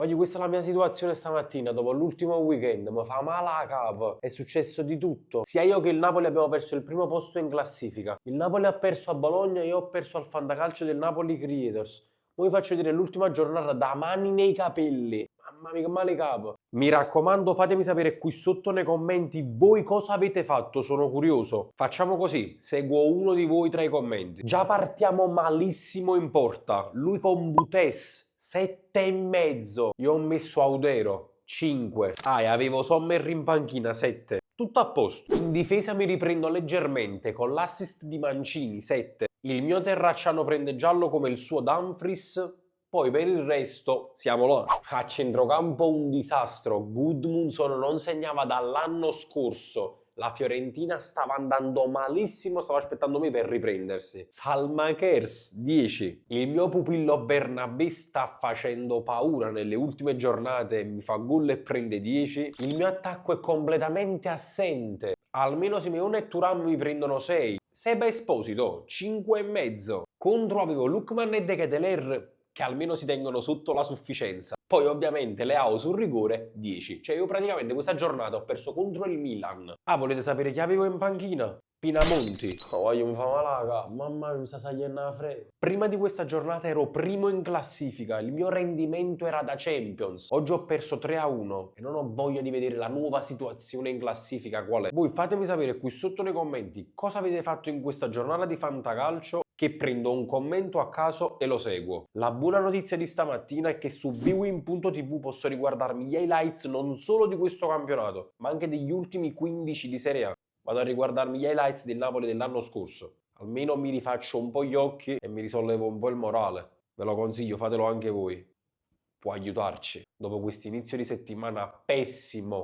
Voglio, questa è la mia situazione stamattina, dopo l'ultimo weekend, mi fa male a capo, è successo di tutto. Sia io che il Napoli abbiamo perso il primo posto in classifica. Il Napoli ha perso a Bologna, io ho perso al fantacalcio del Napoli Creators. Ora vi faccio dire l'ultima giornata da mani nei capelli. Mamma mia, che male capo. Mi raccomando, fatemi sapere qui sotto nei commenti voi cosa avete fatto, sono curioso. Facciamo così, seguo uno di voi tra i commenti. Già partiamo malissimo in porta. Lui con Butes, 7,5. Io ho messo Audero, 5. Ah, e avevo Sommer in panchina, 7. Tutto a posto. In difesa mi riprendo leggermente, con l'assist di Mancini, 7. Il mio Terracciano prende giallo come il suo Dumfries. Poi per il resto siamo là. A centrocampo un disastro. Gudmundsson non segnava dall'anno scorso. La Fiorentina stava andando malissimo, stava aspettando me per riprendersi. Salmakers 10. Il mio pupillo Bernabé sta facendo paura nelle ultime giornate, mi fa gol e prende 10. Il mio attacco è completamente assente. Almeno Simeone e Thuram mi prendono 6. Seba Esposito 5,5. Contro avevo Lookman e De Ketelaere che almeno si tengono sotto la sufficienza. Poi ovviamente Leao sul rigore 10. Cioè io praticamente questa giornata ho perso contro il Milan. Ah, volete sapere chi avevo in panchina? Pinamonti. Oh, voglio mi fa malaga. Mamma mia, mi sta salendo la fredda. Prima di questa giornata ero primo in classifica. Il mio rendimento era da Champions. Oggi ho perso 3-1 e non ho voglia di vedere la nuova situazione in classifica qual è. Voi fatemi sapere qui sotto nei commenti cosa avete fatto in questa giornata di fantacalcio, che prendo un commento a caso e lo seguo. La buona notizia di stamattina è che su bwin.tv posso riguardarmi gli highlights non solo di questo campionato, ma anche degli ultimi 15 di Serie A. Vado a riguardarmi gli highlights del Napoli dell'anno scorso. Almeno mi rifaccio un po' gli occhi e mi risollevo un po' il morale. Ve lo consiglio, fatelo anche voi. Può aiutarci dopo questo inizio di settimana pessimo.